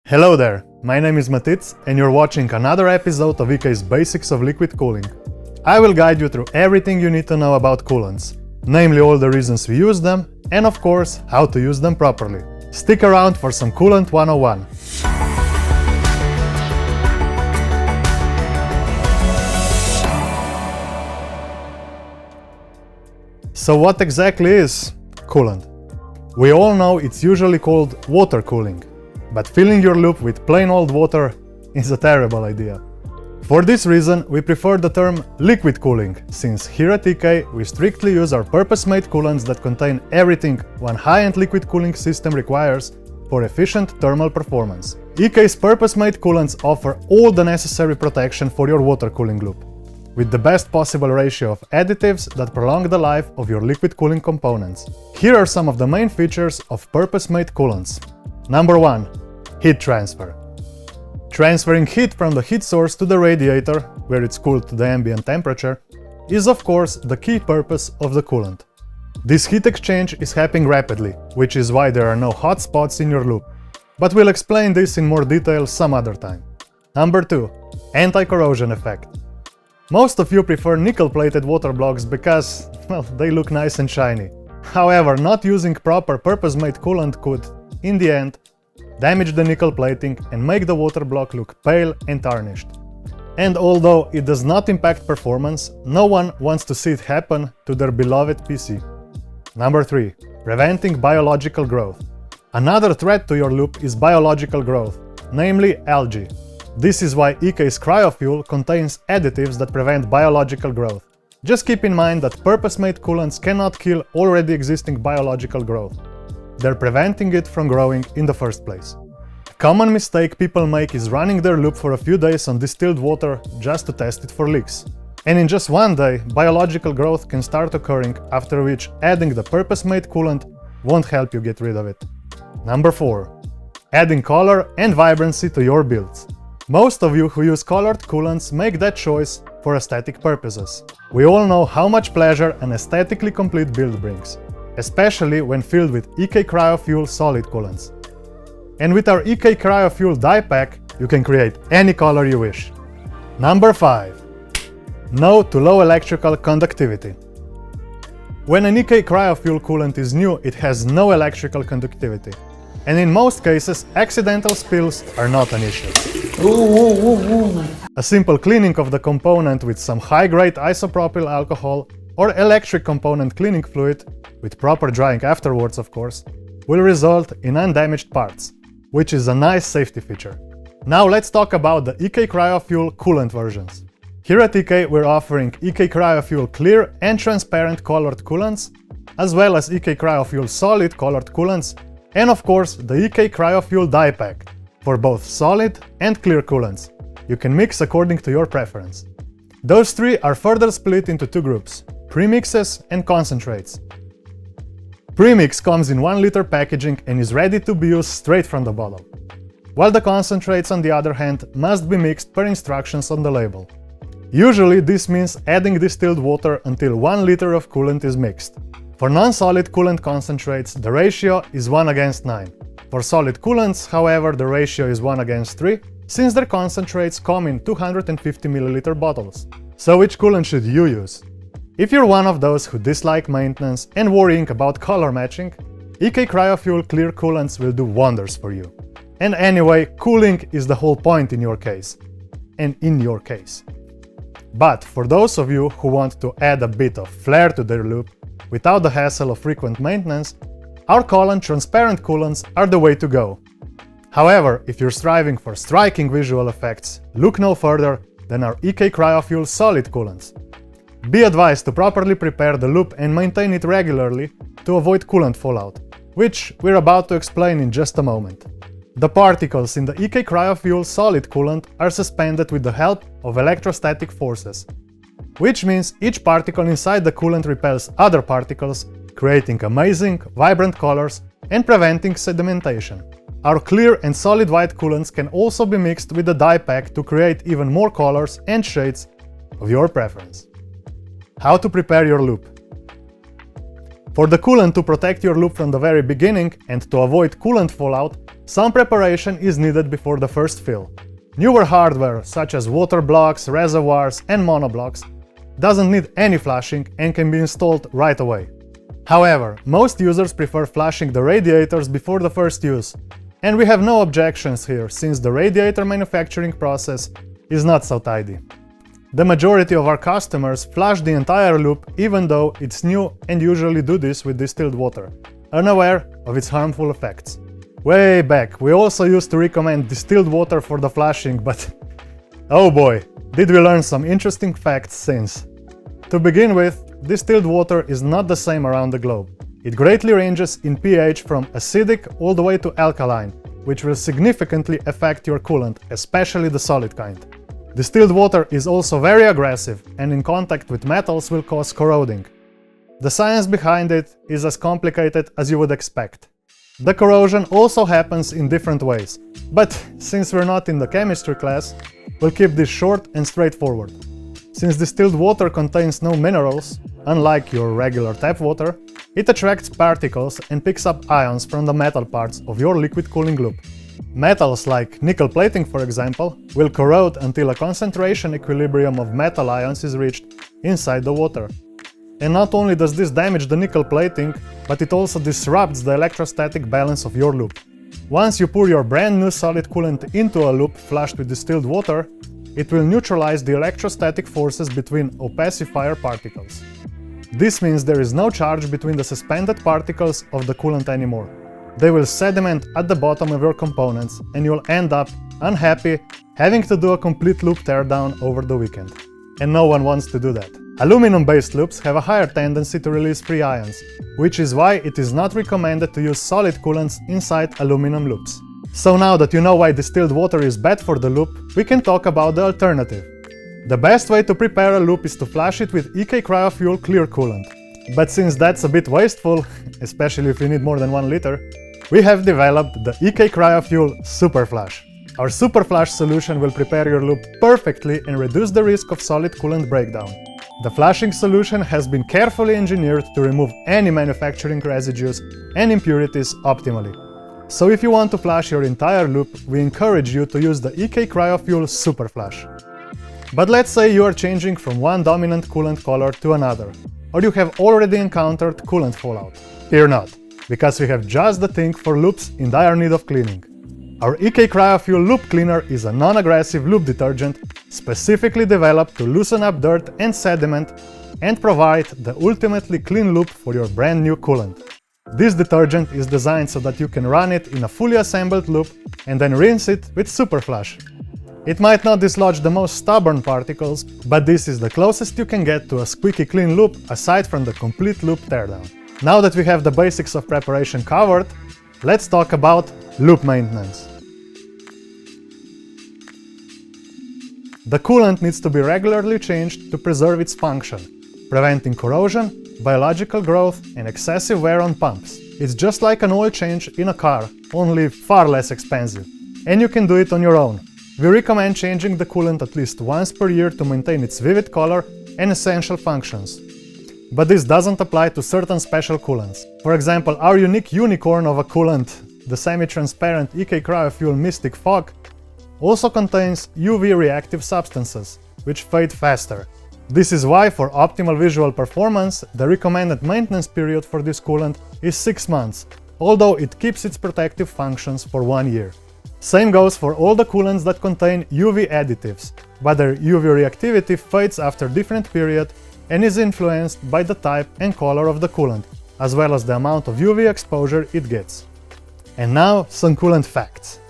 Hello there, my name is Matic and you're watching another episode of EK's Basics of Liquid Cooling. I will guide you through everything you need to know about coolants, namely all the reasons we use them, and of course, how to use them properly. Stick around for some Coolant 101. So what exactly is coolant? We all know it's usually called water cooling, but filling your loop with plain old water is a terrible idea. For this reason, we prefer the term liquid cooling, since here at EK we strictly use our purpose-made coolants that contain everything one high-end liquid cooling system requires for efficient thermal performance. EK's purpose-made coolants offer all the necessary protection for your water cooling loop, with the best possible ratio of additives that prolong the life of your liquid cooling components. Here are some of the main features of purpose-made coolants. Number 1. Heat transfer. Transferring heat from the heat source to the radiator, where it's cooled to the ambient temperature, is of course the key purpose of the coolant. This heat exchange is happening rapidly, which is why there are no hot spots in your loop. But we'll explain this in more detail some other time. Number 2. Anti-corrosion effect. Most of you prefer nickel-plated water blocks because, well, they look nice and shiny. However, not using proper purpose-made coolant could, in the end, damage the nickel plating and make the water block look pale and tarnished. And although it does not impact performance, no one wants to see it happen to their beloved PC. Number 3. Preventing biological growth. Another threat to your loop is biological growth, namely algae. This is why EK's cryofuel contains additives that prevent biological growth. Just keep in mind that purpose-made coolants cannot kill already existing biological growth. They're preventing it from growing in the first place. A common mistake people make is running their loop for a few days on distilled water just to test it for leaks. And in just one day, biological growth can start occurring, after which adding the purpose-made coolant won't help you get rid of it. Number 4. Adding color and vibrancy to your builds. Most of you who use colored coolants make that choice for aesthetic purposes. We all know how much pleasure an aesthetically complete build brings, especially when filled with EK Cryofuel solid coolants. And with our EK Cryofuel dye pack, you can create any color you wish. Number 5. No to low electrical conductivity. When an EK Cryofuel coolant is new, it has no electrical conductivity. And in most cases, accidental spills are not an issue. A simple cleaning of the component with some high-grade isopropyl alcohol or electric component cleaning fluid, with proper drying afterwards of course, will result in undamaged parts, which is a nice safety feature. Now let's talk about the EK Cryofuel coolant versions. Here at EK we're offering EK Cryofuel clear and transparent colored coolants, as well as EK Cryofuel solid colored coolants, and of course the EK Cryofuel dye pack for both solid and clear coolants. You can mix according to your preference. Those three are further split into two groups: premixes and concentrates. Premix comes in 1 liter packaging and is ready to be used straight from the bottle, while the concentrates on the other hand must be mixed per instructions on the label. Usually this means adding distilled water until 1 liter of coolant is mixed. For non-solid coolant concentrates, the ratio is 1:9. For solid coolants, however, the ratio is 1:3, since their concentrates come in 250 ml bottles. So which coolant should you use? If you're one of those who dislike maintenance and worrying about color matching, EK Cryofuel clear coolants will do wonders for you. And anyway, cooling is the whole point in your case. And in your case. But for those of you who want to add a bit of flair to their loop without the hassle of frequent maintenance, our Coolant transparent coolants are the way to go. However, if you're striving for striking visual effects, look no further than our EK Cryofuel solid coolants. Be advised to properly prepare the loop and maintain it regularly to avoid coolant fallout, which we're about to explain in just a moment. The particles in the EK Cryofuel solid coolant are suspended with the help of electrostatic forces, which means each particle inside the coolant repels other particles, creating amazing, vibrant colors and preventing sedimentation. Our clear and solid white coolants can also be mixed with the dye pack to create even more colors and shades of your preference. How to prepare your loop. For the coolant to protect your loop from the very beginning and to avoid coolant fallout, Some preparation is needed before the first fill. Newer hardware, such as water blocks, reservoirs and monoblocks, doesn't need any flushing and can be installed right away. However, most users prefer flushing the radiators before the first use, and we have no objections here since the radiator manufacturing process is not so tidy. The majority of our customers flush the entire loop even though it's new and usually do this with distilled water, unaware of its harmful effects. Way back, we also used to recommend distilled water for the flushing, but oh boy, did we learn some interesting facts since. To begin with, distilled water is not the same around the globe. It greatly ranges in pH from acidic all the way to alkaline, which will significantly affect your coolant, especially the solid kind. Distilled water is also very aggressive and in contact with metals will cause corroding. The science behind it is as complicated as you would expect. The corrosion also happens in different ways, but since we're not in the chemistry class, we'll keep this short and straightforward. Since distilled water contains no minerals, unlike your regular tap water, it attracts particles and picks up ions from the metal parts of your liquid cooling loop. Metals like nickel plating, for example, will corrode until a concentration equilibrium of metal ions is reached inside the water. And not only does this damage the nickel plating, but it also disrupts the electrostatic balance of your loop. Once you pour your brand new solid coolant into a loop flushed with distilled water, it will neutralize the electrostatic forces between opacifier particles. This means there is no charge between the suspended particles of the coolant anymore. They will sediment at the bottom of your components and you'll end up unhappy having to do a complete loop teardown over the weekend. And no one wants to do that. Aluminum-based loops have a higher tendency to release free ions, which is why it is not recommended to use solid coolants inside aluminum loops. So now that you know why distilled water is bad for the loop, we can talk about the alternative. The best way to prepare a loop is to flush it with EK Cryofuel clear coolant. But since that's a bit wasteful, especially if you need more than 1 liter, we have developed the EK Cryofuel Super Flush. Our Super Flush solution will prepare your loop perfectly and reduce the risk of solid coolant breakdown. The flushing solution has been carefully engineered to remove any manufacturing residues and impurities optimally. So if you want to flush your entire loop, we encourage you to use the EK Cryofuel Super Flush. But let's say you are changing from one dominant coolant color to another, or you have already encountered coolant fallout. Fear not, because we have just the thing for loops in dire need of cleaning. Our EK Cryofuel Loop Cleaner is a non-aggressive loop detergent specifically developed to loosen up dirt and sediment and provide the ultimately clean loop for your brand new coolant. This detergent is designed so that you can run it in a fully assembled loop and then rinse it with Super Flush. It might not dislodge the most stubborn particles, but this is the closest you can get to a squeaky clean loop aside from the complete loop teardown. Now that we have the basics of preparation covered, let's talk about loop maintenance. The coolant needs to be regularly changed to preserve its function, preventing corrosion, biological growth and excessive wear on pumps. It's just like an oil change in a car, only far less expensive. And you can do it on your own. We recommend changing the coolant at least once per year to maintain its vivid color and essential functions. But this doesn't apply to certain special coolants. For example, our unique unicorn of a coolant, the semi-transparent EK Cryofuel Mystic Fog, also contains UV reactive substances, which fade faster. This is why, for optimal visual performance, the recommended maintenance period for this coolant is 6 months, although it keeps its protective functions for 1 year. Same goes for all the coolants that contain UV additives, but their UV reactivity fades after different period and is influenced by the type and color of the coolant, as well as the amount of UV exposure it gets. And now some coolant facts.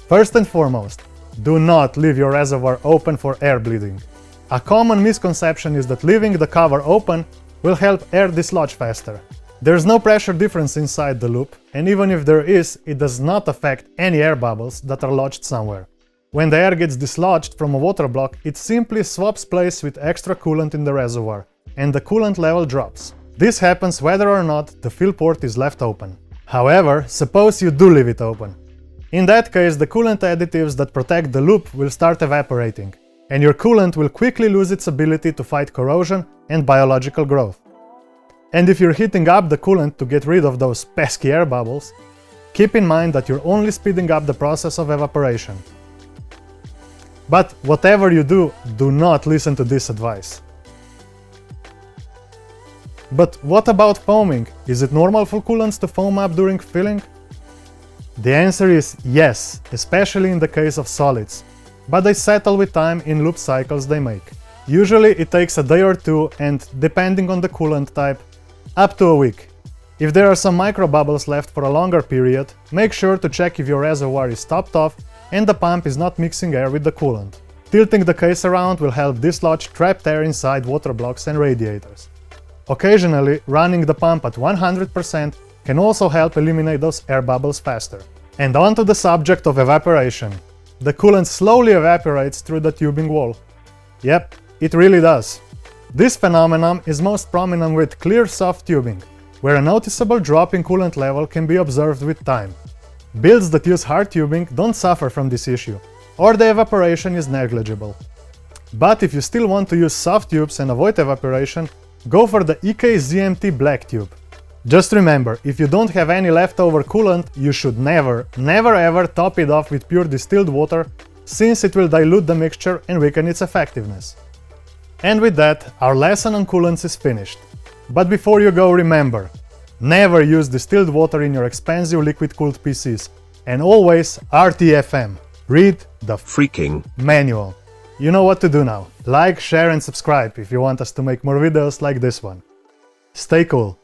First and foremost, do not leave your reservoir open for air bleeding. A common misconception is that leaving the cover open will help air dislodge faster. There's no pressure difference inside the loop, and even if there is, it does not affect any air bubbles that are lodged somewhere. When the air gets dislodged from a water block, it simply swaps place with extra coolant in the reservoir, and the coolant level drops. This happens whether or not the fill port is left open. However, suppose you do leave it open. In that case, the coolant additives that protect the loop will start evaporating, and your coolant will quickly lose its ability to fight corrosion and biological growth. And if you're heating up the coolant to get rid of those pesky air bubbles, keep in mind that you're only speeding up the process of evaporation. But whatever you do, do not listen to this advice. But what about foaming? Is it normal for coolants to foam up during filling? The answer is yes, especially in the case of solids, but they settle with time in loop cycles they make. Usually it takes a day or two and, depending on the coolant type, up to a week. If there are some microbubbles left for a longer period, make sure to check if your reservoir is topped off and the pump is not mixing air with the coolant. Tilting the case around will help dislodge trapped air inside water blocks and radiators. Occasionally, running the pump at 100% can also help eliminate those air bubbles faster. And on to the subject of evaporation. The coolant slowly evaporates through the tubing wall. Yep, it really does. This phenomenon is most prominent with clear soft tubing, where a noticeable drop in coolant level can be observed with time. Builds that use hard tubing don't suffer from this issue, or the evaporation is negligible. But if you still want to use soft tubes and avoid evaporation, go for the EK-ZMT black tube. Just remember, if you don't have any leftover coolant, you should never ever top it off with pure distilled water, since it will dilute the mixture and weaken its effectiveness. And with that, our lesson on coolants is finished. But before you go, remember, never use distilled water in your expensive liquid-cooled PCs, and always RTFM. Read the freaking manual. You know what to do now. Like, share and subscribe if you want us to make more videos like this one. Stay cool.